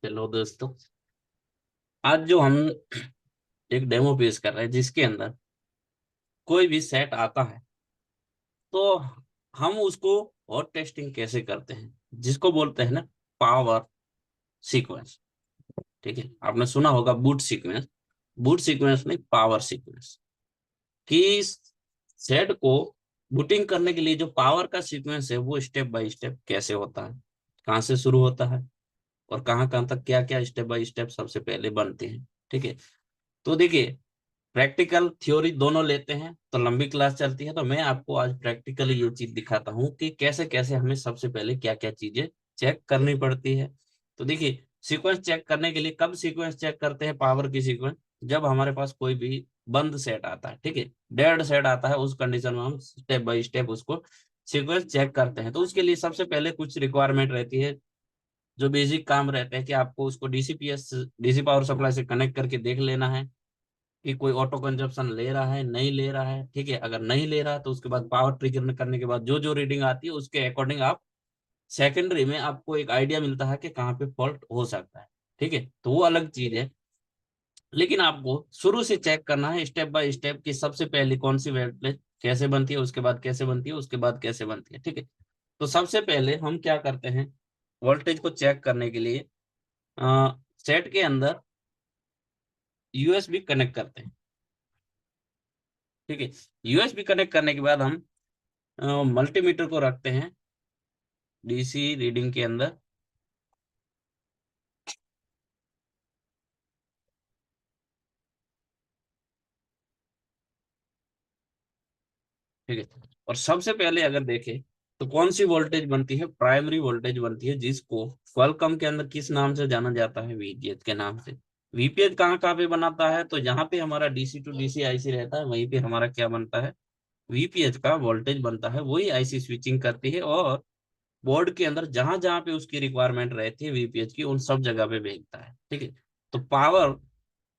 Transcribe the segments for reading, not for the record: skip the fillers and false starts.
Hello दोस्तों। आज जो हम एक डेमो पेश कर रहे हैं जिसके अंदर कोई भी सेट आता है तो हम उसको और टेस्टिंग कैसे करते हैं जिसको बोलते हैं ना पावर सीक्वेंस। ठीक है, आपने सुना होगा बूट सीक्वेंस। बूट सीक्वेंस नहीं, पावर सीक्वेंस। कि सेट को बूटिंग करने के लिए जो पावर का सीक्वेंस है वो स्टेप बाय स्टेप कैसे होता है, कहाँ से शुरू होता है और कहाँ कहाँ तक क्या क्या स्टेप बाय स्टेप सबसे पहले बनते हैं। ठीक है, तो देखिए, प्रैक्टिकल थ्योरी दोनों लेते हैं तो लंबी क्लास चलती है, तो मैं आपको आज प्रैक्टिकली ये चीज दिखाता हूँ कि कैसे कैसे हमें सबसे पहले क्या क्या चीजें चेक करनी पड़ती है। तो देखिए, सीक्वेंस चेक करने के लिए कब सीक्वेंस चेक करते हैं पावर की सीक्वेंस, जब हमारे पास कोई भी बंद सेट आता है, ठीक है, डेड सेट आता है, उस कंडीशन में हम स्टेप बाय स्टेप उसको सीक्वेंस चेक करते हैं। तो उसके लिए सबसे पहले कुछ रिक्वायरमेंट रहती है, जो बेसिक काम रहते हैं कि आपको उसको डीसीपीएस डीसी पावर सप्लाई से कनेक्ट करके देख लेना है कि कोई ऑटो कंजप्शन ले रहा है नहीं ले रहा है। ठीक है, अगर नहीं ले रहा तो उसके बाद पावर ट्रिगर करने के बाद जो जो रीडिंग आती है उसके अकॉर्डिंग आप सेकेंडरी में आपको एक आइडिया मिलता है कि कहाँ पे फॉल्ट हो सकता है। ठीक है, तो वो अलग चीज है, लेकिन आपको शुरू से चेक करना है स्टेप बाय स्टेप कि सबसे पहले कौन सी वेल्टेज कैसे बनती है, उसके बाद कैसे बनती है, उसके बाद कैसे बनती है। ठीक है, तो सबसे पहले हम क्या करते हैं, वोल्टेज को चेक करने के लिए सेट के अंदर यूएसबी कनेक्ट करते हैं। ठीक है, यूएसबी कनेक्ट करने के बाद हम मल्टीमीटर को रखते हैं डीसी रीडिंग के अंदर। ठीक है, और सबसे पहले अगर देखें तो कौन सी वोल्टेज बनती है, प्राइमरी वोल्टेज बनती है, जिसको क्वालकॉम के अंदर किस नाम से जाना जाता है, वीपीएच के नाम से। वीपीएच कहाँ कहाँ पे बनाता है, तो जहाँ पे हमारा डीसी टू डीसी आईसी रहता है वहीं पे हमारा क्या बनता है, वीपीएच का वोल्टेज बनता है। वही आईसी स्विचिंग करती है और बोर्ड के अंदर जहां जहां पे उसकी रिक्वायरमेंट रहती है वीपीएच की, उन सब जगह पे भेजता है। ठीक है, तो पावर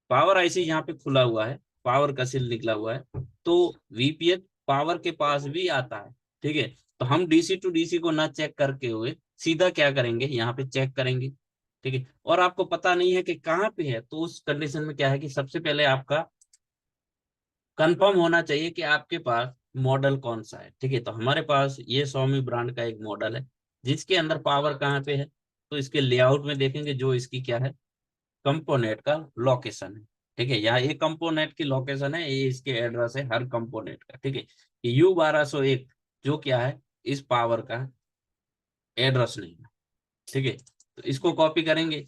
पावर आईसी यहाँ पे खुला हुआ है, पावर का सिल निकला हुआ है, तो वीपीएच पावर के पास भी आता है। ठीक है, तो हम डीसी टू डीसी को ना चेक करके हुए सीधा क्या करेंगे, यहाँ पे चेक करेंगे। ठीक है, और आपको पता नहीं है कि कहाँ पे है, तो उस कंडीशन में क्या है कि सबसे पहले आपका कंफर्म होना चाहिए कि आपके पास मॉडल कौन सा है। ठीक है, तो हमारे पास ये Xiaomi ब्रांड का एक मॉडल है जिसके अंदर पावर कहाँ पे है, तो इसके लेआउट में देखेंगे जो इसकी क्या है, कंपोनेंट का लोकेशन है। ठीक है, यहाँ ये कंपोनेंट की लोकेशन है, ये इसके एड्रेस है हर कंपोनेंट का। ठीक है, U1201 जो क्या है, इस पावर का एड्रेस नहीं है। ठीक है, तो इसको कॉपी करेंगे।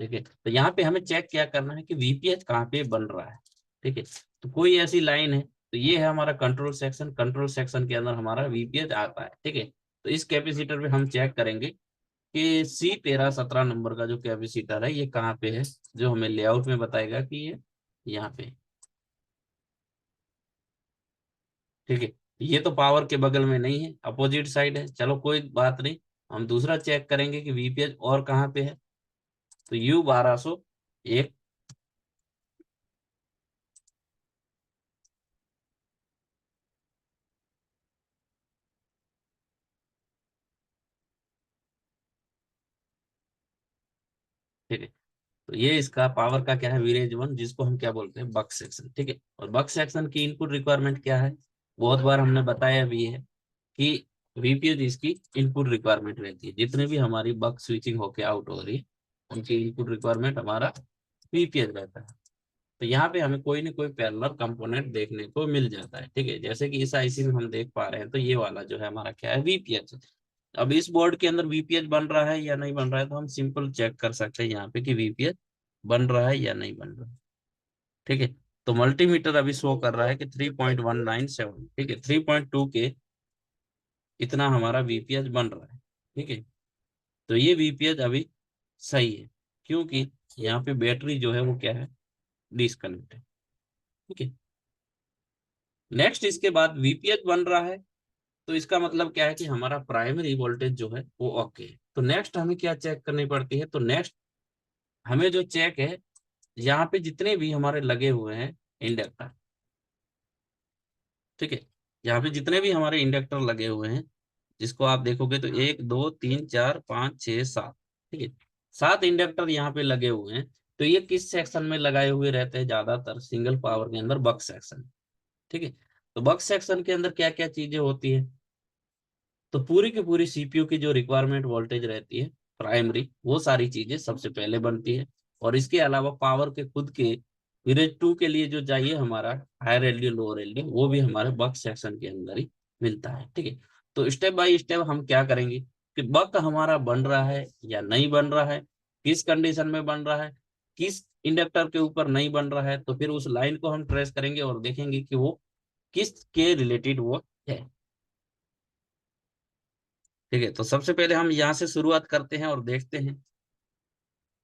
ठीक है, तो यहाँ पे हमें चेक क्या करना है कि वीपीएच कहाँ पे बन रहा है। ठीक है, तो कोई ऐसी लाइन है, तो ये है हमारा कंट्रोल सेक्शन, कंट्रोल सेक्शन के अंदर हमारा वीपीएच आता है। ठीक है, तो इस कैपेसिटर पे हम चेक करेंगे कि C1317 नंबर का जो कैपेसिटर है ये कहाँ पे है, जो हमें लेआउट में बताएगा कि ये यहाँ पे। ठीक है, ये तो पावर के बगल में नहीं है, अपोजिट साइड है, चलो कोई बात नहीं। हम दूसरा चेक करेंगे कि वीपीएच और कहाँ पे है, तो U1201। ठीक है, तो ये इसका पावर का क्या है, वीरेज वन, जिसको हम क्या बोलते हैं, बक सेक्शन। ठीक है, और बक सेक्शन की इनपुट रिक्वायरमेंट क्या है, बहुत बार हमने बताया भी है कि वीपीएच इसकी इनपुट रिक्वायरमेंट रहती है, जितने भी हमारी बक स्विचिंग होके आउट हो रही है उनकी इनपुट रिक्वायरमेंट हमारा वीपीएच रहता है। तो यहाँ पे हमें कोई ना कोई पैरेलल कंपोनेंट देखने को मिल जाता है। ठीक है, जैसे कि इस आईसी में हम देख पा रहे हैं, तो ये वाला जो है हमारा क्या है, वीपीएच। अब इस बोर्ड के अंदर वीपीएच बन रहा है या नहीं बन रहा है, तो हम सिंपल चेक कर सकते हैं यहाँ पे कि वीपीएच बन रहा है या नहीं बन रहा है। ठीक है, तो मल्टीमीटर अभी शो कर रहा है कि 3.197। ठीक है, 3.2 के इतना हमारा वीपीएच बन रहा है। ठीक है, तो ये वीपीएच अभी सही है, क्योंकि यहाँ पे बैटरी जो है वो क्या है, डिस्कनेक्ट है। ठीक है, नेक्स्ट इसके बाद वीपीएच बन रहा है, तो इसका मतलब क्या है कि हमारा प्राइमरी वोल्टेज जो है वो ओके है। तो नेक्स्ट हमें क्या चेक करनी पड़ती है, तो नेक्स्ट हमें जो चेक है, यहाँ पे जितने भी हमारे लगे हुए हैं इंडक्टर, ठीक है। यहाँ पे जितने भी हमारे इंडक्टर लगे हुए हैं, जिसको आप देखोगे तो 1 2 3 4 5 6 7, ठीक है, 7 इंडक्टर यहाँ पे लगे हुए हैं। तो ये किस सेक्शन में लगाए हुए रहते हैं? ज्यादातर सिंगल पावर के अंदर बक सेक्शन। ठीक है। तो बक सेक्शन के अंदर क्या क्या चीजें होती है? तो पूरी की पूरी सीपीयू की जो रिक्वायरमेंट वोल्टेज रहती है प्राइमरी, वो सारी चीजें सबसे पहले बनती है। और इसके अलावा पावर के खुद के विलेज 2 के लिए जो चाहिए हमारा हायर एलडी लोअर एलडी, वो भी हमारे बक सेक्शन के अंदर ही मिलता है। ठीक है। तो स्टेप बाय स्टेप हम क्या करेंगे कि बक हमारा बन रहा है या नहीं बन रहा है, किस कंडीशन में बन रहा है, किस इंडक्टर के ऊपर नहीं बन रहा है, तो फिर उस लाइन को हम ट्रेस करेंगे और देखेंगे कि वो किस के रिलेटेड वो है। ठीक है। तो सबसे पहले हम यहाँ से शुरुआत करते हैं और देखते हैं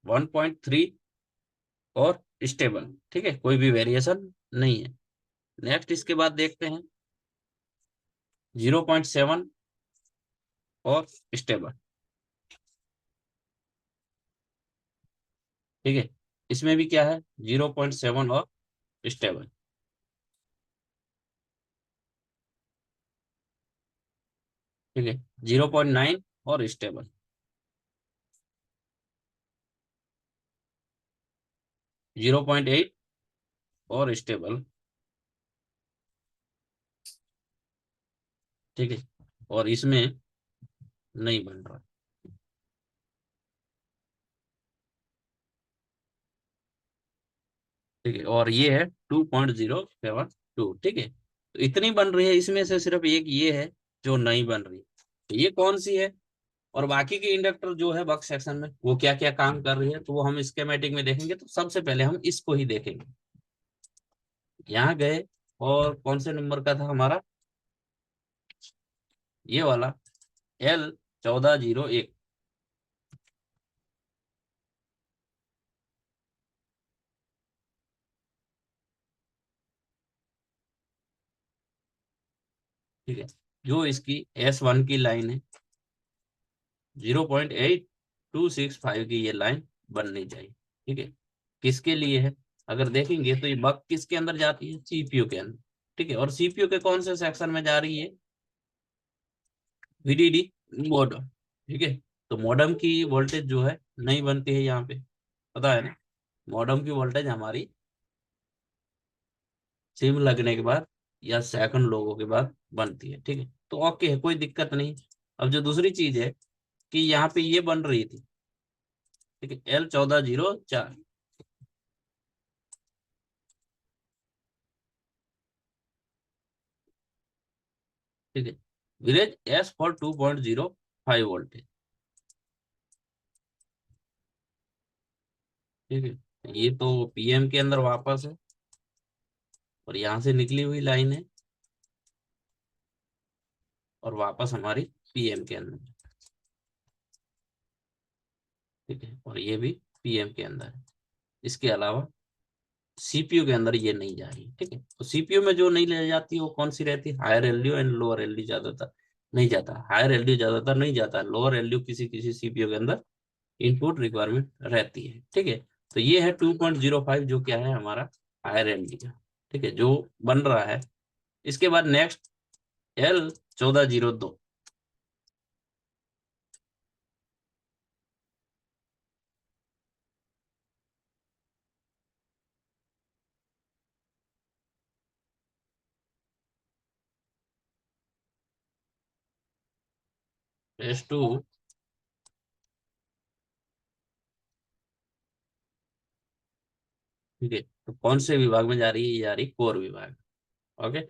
1.3 और स्टेबल। ठीक है, कोई भी वेरिएशन नहीं है। नेक्स्ट इसके बाद देखते हैं 0.7 और स्टेबल। ठीक है, इसमें भी क्या है? 0.7 और स्टेबल। ठीक है, 0.9 और स्टेबल। 0.8 और स्टेबल। ठीक है, और इसमें नहीं बन रहा। ठीक है, और ये है 2.072। ठीक है, तो इतनी बन रही है, इसमें से सिर्फ एक ये है जो नहीं बन रही। तो ये कौन सी है? और बाकी के इंडक्टर जो है बक सेक्शन में वो क्या क्या काम कर रही है, तो वो हम स्केमेटिक में देखेंगे। तो सबसे पहले हम इसको ही देखेंगे। यहाँ गए, और कौन से नंबर का था हमारा? ये वाला L1401। ठीक है, जो इसकी S1 की लाइन है, 0.8265 की ये लाइन बननी चाहिए। ठीक है, किसके लिए है? अगर देखेंगे तो ये बक किसके अंदर जाती है? सीपीयू के अंदर। ठीक है, और सीपीयू के कौन से सेक्शन में जा रही है? VDD modem. ठीक है, तो मॉडम की वोल्टेज जो है नहीं बनती है यहाँ पे, पता है ना? मॉडम की वोल्टेज हमारी सिम लगने के बाद या सेकंड लोगों के बाद बनती है। ठीक है, तो ओके है, कोई दिक्कत नहीं। अब जो दूसरी चीज है कि यहाँ पे ये बन रही थी, ठीक है, L1404। ठीक है, विलेज एस फॉर 2.05 वोल्टेज। ठीक है, ये तो पीएम के अंदर वापस है, और यहाँ से निकली हुई लाइन है, और वापस हमारी पीएम के अंदर। ठीक है, और ये भी पीएम के अंदर है। इसके अलावा सीपीयू के अंदर ये नहीं जा रही। ठीक है, तो सीपीयू में जो नहीं ले जाती वो कौन सी रहती है? Higher LDO and lower LDO ज्यादातर नहीं जाता। हायर एलडीओ ज्यादातर नहीं जाता, लोअर एलडीओ किसी किसी सीपीयू के अंदर इनपुट रिक्वायरमेंट रहती है। ठीक है, तो ये है 2.05, जो क्या है हमारा हायर एलडीओ। ठीक है, जो बन रहा है। इसके बाद नेक्स्ट L1402। S2। ठीक है, तो कौन से विभाग में जा रही है? ये जा रही कोर विभाग। ओके,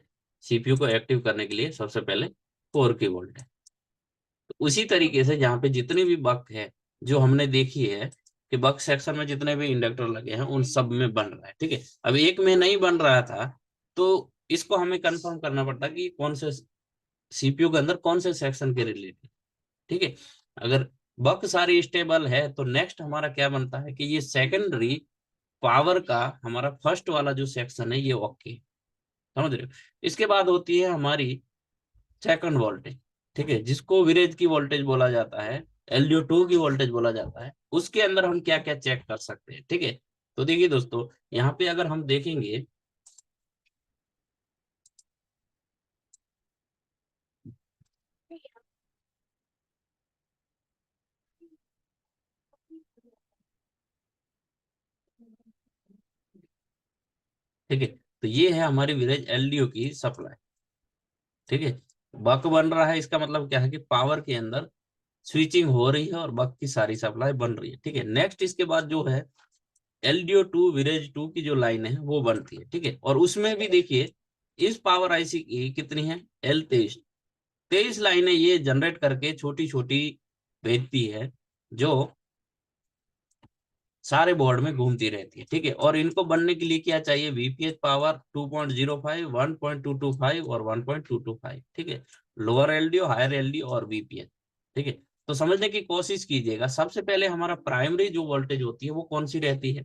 सीपीयू को एक्टिव करने के लिए सबसे पहले कोर की वोल्टेज। तो उसी तरीके से जहाँ पे जितनी भी बक है, जो हमने देखी है कि बक सेक्शन में जितने भी इंडक्टर लगे हैं उन सब में बन रहा है। ठीक है, अब एक में नहीं बन रहा था, तो इसको हमें कंफर्म करना पड़ता कि कौन से सीपीयू के अंदर कौन से सेक्शन के रिलेटेड। ठीक है, अगर बक सारी स्टेबल है तो नेक्स्ट हमारा क्या बनता है कि ये सेकेंडरी पावर का हमारा फर्स्ट वाला जो सेक्शन है ये ओके, समझ रहे हो? इसके बाद होती है हमारी सेकंड वोल्टेज। ठीक है, जिसको विरेज की वोल्टेज बोला जाता है, LDO2 की वोल्टेज बोला जाता है। उसके अंदर हम क्या क्या चेक कर सकते हैं? ठीक है, तो देखिए दोस्तों, यहाँ पे अगर हम देखेंगे ठीक है, तो ये है हमारी विलेज एलडीओ की सप्लाई। ठीक है, बक बन रहा है, इसका मतलब क्या है कि पावर के अंदर स्विचिंग हो रही है और बक की सारी सप्लाई बन रही है। ठीक है, नेक्स्ट इसके बाद जो है एलडीओ टू विलेज टू की जो लाइन है वो बनती है। ठीक है, और उसमें भी देखिए इस पावर आईसी की कितनी है, L23, 23 लाइनें ये जनरेट करके छोटी छोटी भेजती है, जो सारे बोर्ड में घूमती रहती है। ठीक है, और इनको बनने के लिए क्या चाहिए, वीपीएच पावर 2.05, 1.225 और 1.225। ठीक है, लोअर एलडीओ, हायर एलडीओ और वीपीएच। ठीक है, तो समझने की कोशिश कीजिएगा। सबसे पहले हमारा प्राइमरी जो वोल्टेज होती है वो कौन सी रहती है,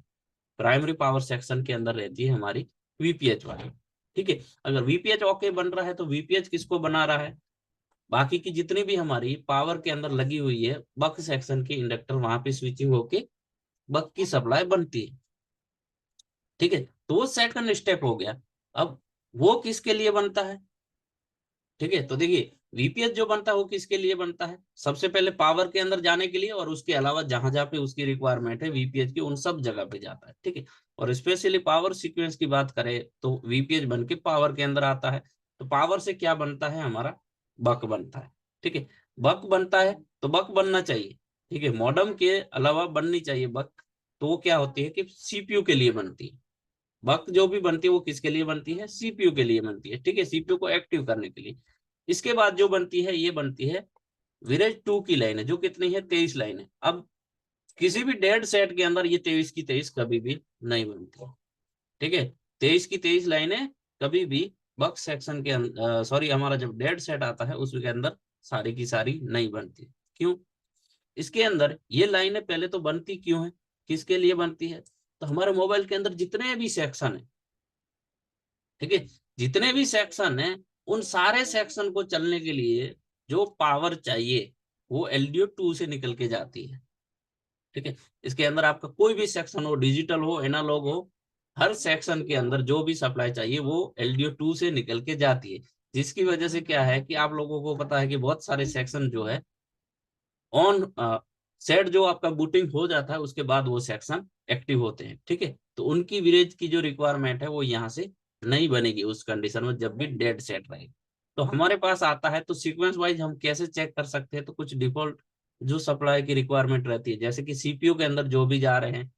प्राइमरी पावर सेक्शन के अंदर रहती है हमारी वीपीएच वाली। ठीक है, अगर वीपीएच ओके बन रहा है तो वीपीएच किसको बना रहा है, बाकी की जितनी भी हमारी पावर के अंदर लगी हुई है बक सेक्शन के इंडक्टर, वहां पे स्विचिंग होके बक की सप्लाई बनती है। ठीक है, तो वो सेकंड स्टेप हो गया। अब वो किसके लिए बनता है, ठीक है, तो देखिए वीपीएस जो बनता है वो किसके लिए बनता है, सबसे पहले पावर के अंदर जाने के लिए, और उसके अलावा जहां जहां पे उसकी रिक्वायरमेंट है वीपीएस की उन सब जगह पे जाता है। ठीक है, और स्पेशली पावर सीक्वेंस की बात करें तो वीपीएस बन के पावर के अंदर आता है। तो पावर से क्या बनता है हमारा, बक बनता है। ठीक है, बक बनता है तो बक बनना चाहिए। ठीक है, मॉडेम के अलावा बननी चाहिए बक। तो वो क्या होती है कि सीपीयू के लिए बनती है। बक जो भी बनती है वो किसके लिए बनती है, सीपीयू के लिए बनती है। ठीक है, सीपीयू को एक्टिव करने के लिए। इसके बाद जो बनती है ये बनती है विलेज टू की लाइन है, जो कितनी है, 23 लाइन है। अब किसी भी डेड सेट के अंदर ये 23 की 23 कभी भी नहीं बनती। ठीक है, 23 की 23 लाइनें कभी भी बक्स सेक्शन के अंदर, सॉरी, हमारा जब डेड सेट आता है उसके अंदर सारी की सारी नहीं बनती। क्यों, इसके अंदर ये लाइनें पहले तो बनती क्यों है, किसके लिए बनती है, तो हमारे मोबाइल के अंदर जितने भी सेक्शन है, ठीक है, जितने भी सेक्शन है उन सारे सेक्शन को चलने के लिए जो पावर चाहिए वो एलडीओ टू से निकल के जाती है। ठीक है, इसके अंदर आपका कोई भी सेक्शन हो, डिजिटल हो, एनालॉग हो, हर सेक्शन के अंदर जो भी सप्लाई चाहिए वो एलडीओ टू से निकल के जाती है। जिसकी वजह से क्या है कि आप लोगों को पता है कि बहुत सारे सेक्शन जो है ऑन सेट जो आपका बूटिंग हो जाता है उसके बाद वो सेक्शन एक्टिव होते हैं। ठीक है, तो उनकी विलेज की जो रिक्वायरमेंट है वो यहाँ से नहीं बनेगी उस कंडीशन में जब भी डेड सेट रहेगी। तो हमारे पास आता है तो सीक्वेंस वाइज हम कैसे चेक कर सकते हैं, तो कुछ डिफॉल्ट जो सप्लाई की रिक्वायरमेंट रहती है, जैसे कि सीपीयू के अंदर जो भी जा रहे हैं,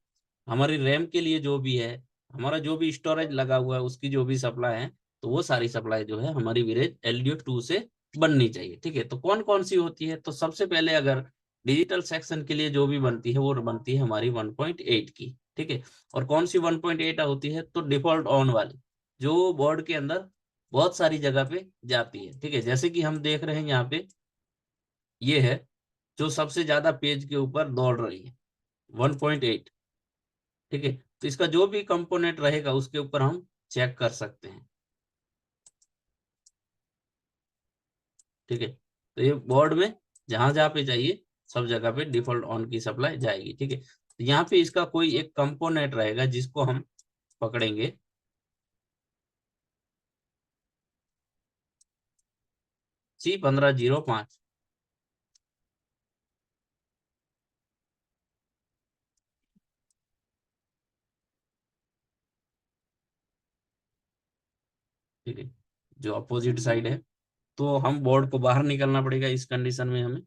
हमारी रैम के लिए जो भी है, हमारा जो भी स्टोरेज लगा हुआ है उसकी जो भी सप्लाई है, तो वो सारी सप्लाई जो है हमारी विलेज एलडीओ टू से बननी चाहिए। ठीक है, तो कौन कौन सी होती है, तो सबसे पहले अगर डिजिटल सेक्शन के लिए जो भी बनती है वो बनती है हमारी 1.8 की। ठीक है, और कौन सी 1.8 होती है, तो डिफॉल्ट ऑन वाली, जो बोर्ड के अंदर बहुत सारी जगह पे जाती है। ठीक है, जैसे कि हम देख रहे हैं यहाँ पे ये है जो सबसे ज्यादा पेज के ऊपर दौड़ रही है, 1.8। ठीक है, तो इसका जो भी कंपोनेंट रहेगा उसके ऊपर हम चेक कर सकते हैं। ठीक है, तो ये बोर्ड में जहां जहां पे चाहिए सब जगह पे डिफॉल्ट ऑन की सप्लाई जाएगी। ठीक है, तो यहाँ पे इसका कोई एक कंपोनेंट रहेगा जिसको हम पकड़ेंगे, C1505। ठीक है, जो अपोजिट साइड है, तो हम बोर्ड को बाहर निकलना पड़ेगा इस कंडीशन में हमें।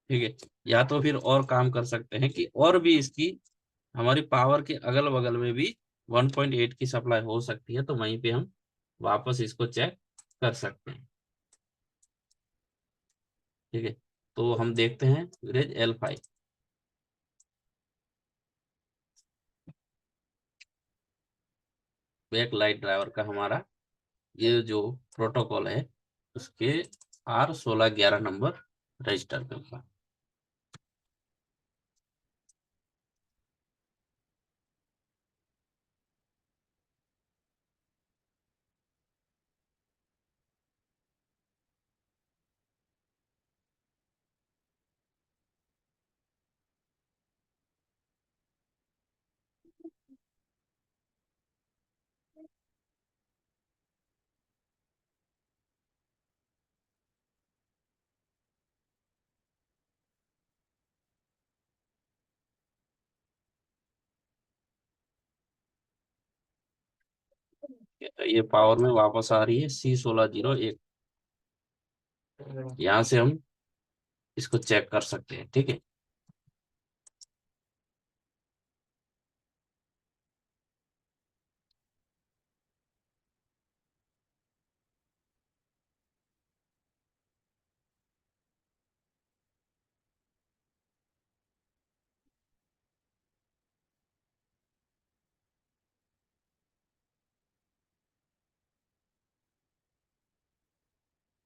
ठीक है, या तो फिर और काम कर सकते हैं कि और भी इसकी हमारी पावर के अगल बगल में भी 1.8 की सप्लाई हो सकती है, तो वहीं पे हम वापस इसको चेक कर सकते हैं। ठीक है, तो हम देखते हैं raise L5। Back light driver का हमारा ये जो प्रोटोकॉल है उसके R1611 रजिस्टर पे होगा। ये पावर में वापस आ रही है C1601। यहाँ से हम इसको चेक कर सकते हैं, ठीक है।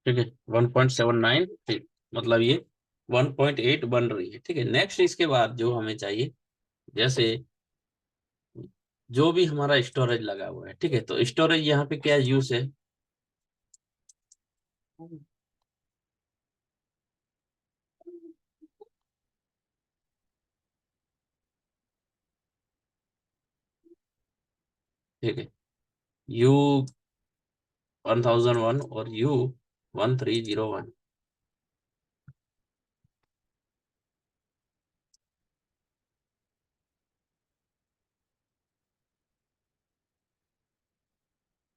ठीक है, 1.79, ठीक, मतलब ये 1.8 बन रही है, ठीक है। नेक्स्ट इसके बाद जो हमें चाहिए, जैसे जो भी हमारा स्टोरेज लगा हुआ है, ठीक है, तो स्टोरेज यहाँ पे क्या यूज है। ठीक है, U1001 और U1301।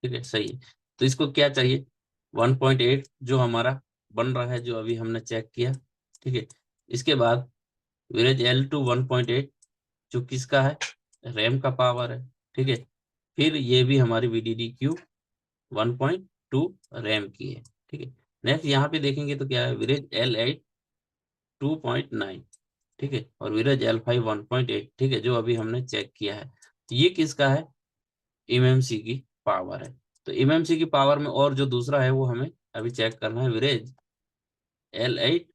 ठीक है, सही है। तो इसको क्या चाहिए, 1.8 जो हमारा बन रहा है, जो अभी हमने चेक किया, ठीक है। इसके बाद विलेज L2 1.8, जो किसका है, रैम का पावर है, ठीक है। फिर ये भी हमारी VDDQ 1.2 रैम की है, ठीक है। नेक्स्ट यहाँ पे देखेंगे तो क्या है, विलेज L8 2.9, ठीक है, और विलेज L5 1.8, ठीक है, जो अभी हमने चेक किया है। तो ये किसका है, एमएमसी की पावर है। तो एमएमसी की पावर में और जो दूसरा है वो हमें अभी चेक करना है, विलेज L8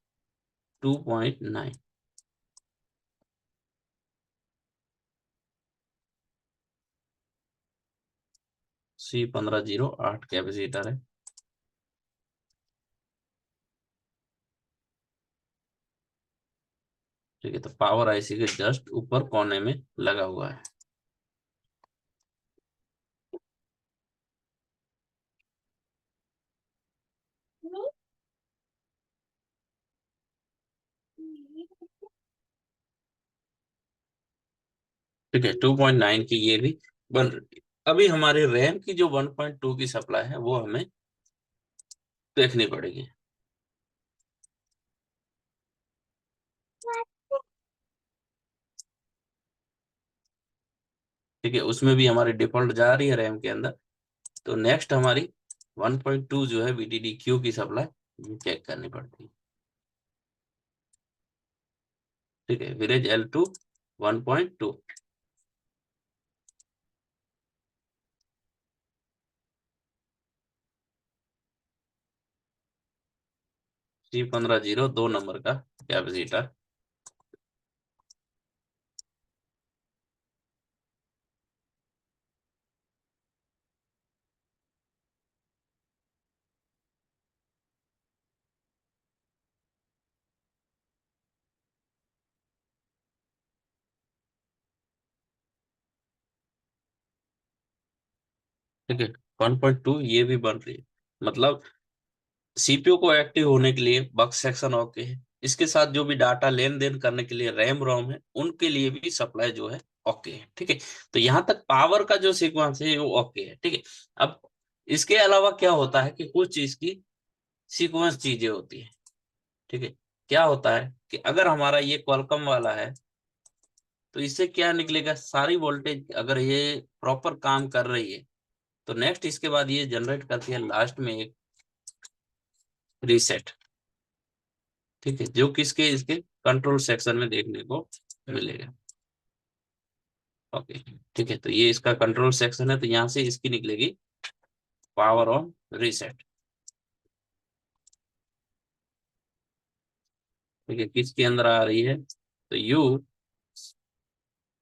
2.9। C1508 कैपेसिटर है, ठीक है। तो पावर आईसी के जस्ट ऊपर कोने में लगा हुआ है। ठीक है, 2.9 की ये भी बन रही है। अभी हमारे रैम की जो 1.2 की सप्लाई है वो हमें देखनी पड़ेगी। ठीक है, उसमें भी हमारी डिफॉल्ट जा रही है रैम के अंदर। तो नेक्स्ट हमारी 1.2 जो है VDDQ की सप्लाई चेक करनी पड़ती है। ठीक है, विलेज L2 1.2। C1502 दो नंबर का कैपेसिटर। ठीक है, 1.2 ये भी बन रही है। मतलब सीपीयू को एक्टिव होने के लिए बक सेक्शन ओके है, इसके साथ जो भी डाटा लेन देन करने के लिए रैम रोम है, उनके लिए भी सप्लाई जो है ओके है, ठीक है। तो यहाँ तक पावर का जो सीक्वेंस है वो ओके है, ठीक है। अब इसके अलावा क्या होता है कि कुछ चीज की सीक्वेंस चीजें होती है, ठीक है। क्या होता है कि अगर हमारा ये क्वालकॉम वाला है, तो इससे क्या निकलेगा, सारी वोल्टेज अगर ये प्रॉपर काम कर रही है, तो नेक्स्ट इसके बाद ये जनरेट करती है लास्ट में एक रीसेट, ठीक है, जो किसके, इसके कंट्रोल सेक्शन में देखने को मिलेगा। ओके, ठीक है, तो ये इसका कंट्रोल सेक्शन है, तो यहाँ से इसकी निकलेगी पावर ऑन रीसेट। ठीक है, किसके अंदर आ रही है, तो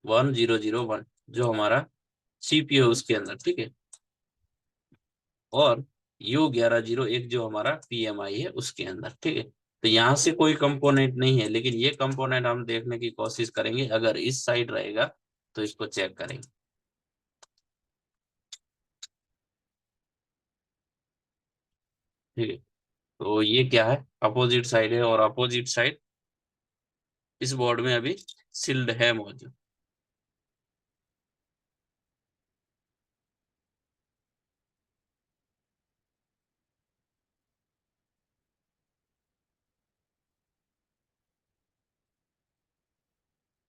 U1001 जो हमारा सीपीयू उसके अंदर, ठीक है। और U1101 जो हमारा पीएमआई है उसके अंदर, ठीक है। तो यहाँ से कोई कंपोनेंट नहीं है, लेकिन ये कंपोनेंट हम देखने की कोशिश करेंगे, अगर इस साइड रहेगा तो इसको चेक करेंगे। ठीक है, तो ये क्या है, अपोजिट साइड है, और अपोजिट साइड इस बोर्ड में अभी सील्ड है मौजूद।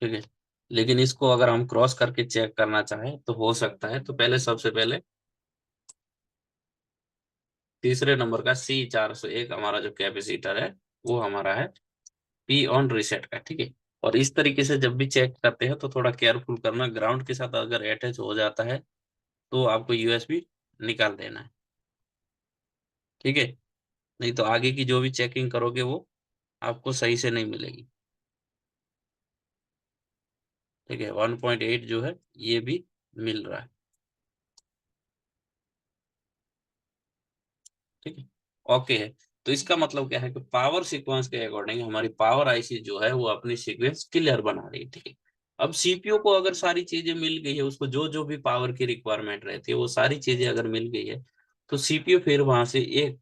ठीक है। लेकिन इसको अगर हम क्रॉस करके चेक करना चाहें तो हो सकता है। तो पहले सबसे पहले तीसरे नंबर का C401 हमारा जो कैपेसिटर है वो हमारा है पी ऑन रीसेट का। ठीक है। और इस तरीके से जब भी चेक करते हैं तो थोड़ा केयरफुल करना, ग्राउंड के साथ अगर अटैच हो जाता है तो आपको यूएसबी निकाल देना है। ठीक है। नहीं तो आगे की जो भी चेकिंग करोगे वो आपको सही से नहीं मिलेगी। ठीक है। 1.8 जो है ये भी मिल रहा है। ठीक है। ओके है। तो इसका मतलब क्या है कि पावर सीक्वेंस के अकॉर्डिंग हमारी पावर आईसी जो है वो अपनी सीक्वेंस क्लियर बना रही है। ठीक है। अब सीपीयू को अगर सारी चीजें मिल गई है, उसको जो जो भी पावर की रिक्वायरमेंट रहती है वो सारी चीजें अगर मिल गई है, तो सीपीयू फिर वहां से एक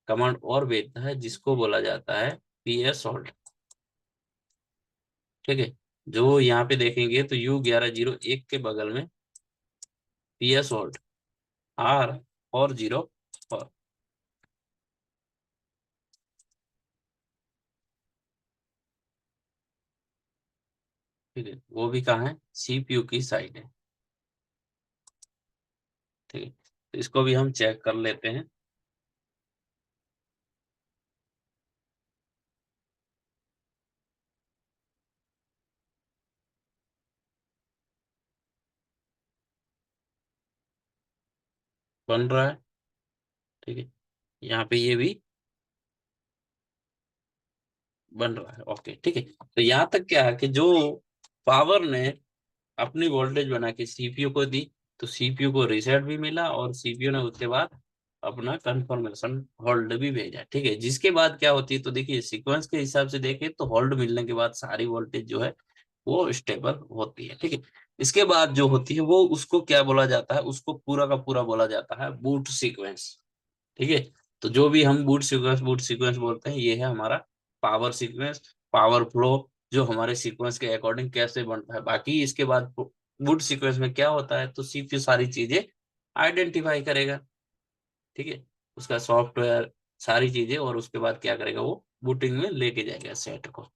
कमांड और भेजता है जिसको बोला जाता है पीएस होल्ड। ठीक है। जो यहाँ पे देखेंगे तो U1101 के बगल में पीएस होल्ड R40। ठीक है। वो भी कहाँ है? सीपीयू की साइड है। ठीक है। तो इसको भी हम चेक कर लेते हैं। बन रहा है। ठीक है। यहाँ पे ये भी बन रहा है। ओके। ठीक है। तो यहाँ तक क्या है कि जो पावर ने अपनी वोल्टेज बना के सीपीयू को दी, तो सीपीयू को रीसेट भी मिला और सीपीयू ने उसके बाद अपना कंफर्मेशन होल्ड भी भेजा। ठीक है। जिसके बाद क्या होती है, तो देखिए सीक्वेंस के हिसाब से देखें तो होल्ड मिलने के बाद सारी वोल्टेज जो है वो स्टेबल होती है। ठीक है। इसके बाद जो होती है वो उसको क्या बोला जाता है, उसको पूरा का पूरा बोला जाता है बूट सीक्वेंस। ठीक है। तो जो भी हम बूट सीक्वेंस बोलते हैं, ये है हमारा पावर सीक्वेंस, पावर फ्लो, जो हमारे सीक्वेंस के अकॉर्डिंग कैसे बनता है। बाकी इसके बाद बूट सीक्वेंस में क्या होता है, तो सीपीयू सारी चीजें आइडेंटिफाई करेगा। ठीक है। उसका सॉफ्टवेयर सारी चीजें, और उसके बाद क्या करेगा, वो बूटिंग में लेके जाएगा सेट को।